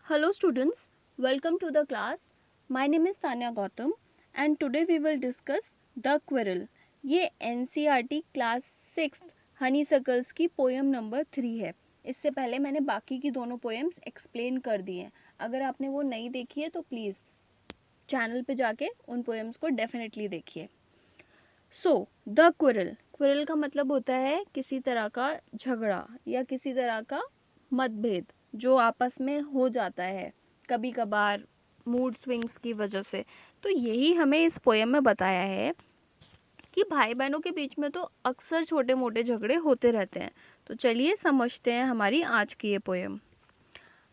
Hello students, welcome to the class. My name is Tanya Gautam and today we will discuss The Quirrell. ये NCERT class 6 हनीसकल्स की poem number 3 है. इससे पहले मैंने बाकी की दोनों पोएम्स एक्सप्लेन कर दी हैं. अगर आपने वो नहीं देखी है तो प्लीज़ चैनल पे जाके उन पोएम्स को डेफिनेटली देखिए. द क्विरल का मतलब होता है किसी तरह का झगड़ा या किसी तरह का मतभेद जो आपस में हो जाता है कभी कभार मूड स्विंग्स की वजह से. तो यही हमें इस पोएम में बताया है कि भाई बहनों के बीच में तो अक्सर छोटे मोटे झगड़े होते रहते हैं. तो चलिए समझते हैं हमारी आज की ये poem.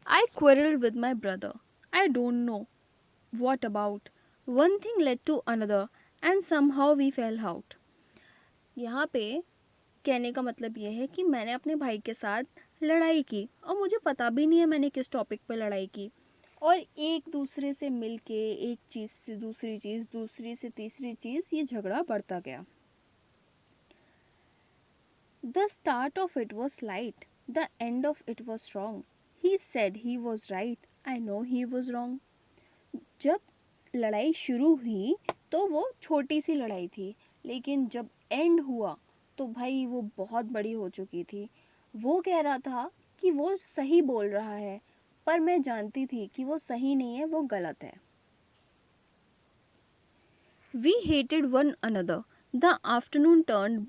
I quarrel with my brother. I don't know what about. One thing led to another and somehow we fell out. यहाँ पे कहने का मतलब ये है कि मैंने अपने भाई के साथ लड़ाई की और मुझे पता भी नहीं है मैंने किस टॉपिक पर लड़ाई की, और एक दूसरे से मिलके एक चीज़ से दूसरी चीज़, दूसरी से तीसरी चीज़, ये झगड़ा बढ़ता गया. The start of it was light, the end of it was wrong. He said he was right, I know he was wrong. जब लड़ाई शुरू हुई तो वो छोटी सी लड़ाई थी, लेकिन जब एंड हुआ तो भाई वो बहुत बड़ी हो चुकी थी. वो कह रहा था कि वो सही बोल रहा है, पर मैं जानती थी कि वो सही नहीं है, वो गलत है. We hated one another. The afternoon turned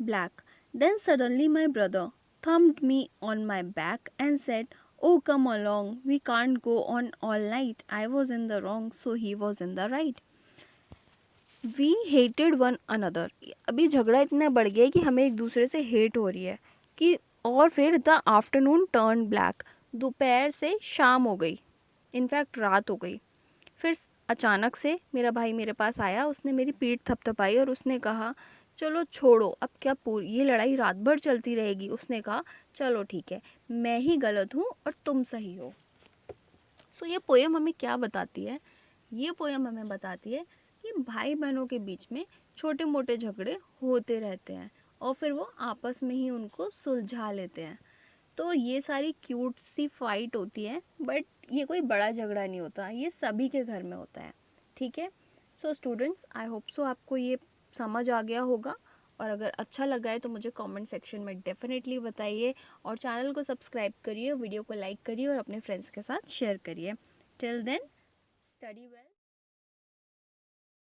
black. Then suddenly my brother thumped me on my back and said, "Oh, come along, we can't go on all night. I was in the wrong, so he was in the right." We hated one another. अभी झगड़ा इतना बढ़ गया कि हमें एक दूसरे से हेट हो रही है कि, और फिर द आफ्टरनून टर्न ब्लैक. दोपहर से शाम हो गई, इनफैक्ट रात हो गई. फिर अचानक से मेरा भाई मेरे पास आया, उसने मेरी पीठ थपथपाई और उसने कहा, चलो छोड़ो, अब क्या पूरी ये लड़ाई रात भर चलती रहेगी. उसने कहा, चलो ठीक है, मैं ही गलत हूँ और तुम सही हो. ये पोएम हमें क्या बताती है? ये पोएम हमें बताती है कि भाई बहनों के बीच में छोटे मोटे झगड़े होते रहते हैं और फिर वो आपस में ही उनको सुलझा लेते हैं. तो ये सारी क्यूट सी फाइट होती है, बट ये कोई बड़ा झगड़ा नहीं होता, ये सभी के घर में होता है. ठीक है. स्टूडेंट्स, आई होप सो आपको ये समझ आ गया होगा, और अगर अच्छा लगा है तो मुझे कमेंट सेक्शन में डेफिनेटली बताइए, और चैनल को सब्सक्राइब करिए, वीडियो को लाइक करिए और अपने फ्रेंड्स के साथ शेयर करिए. Till then, study well.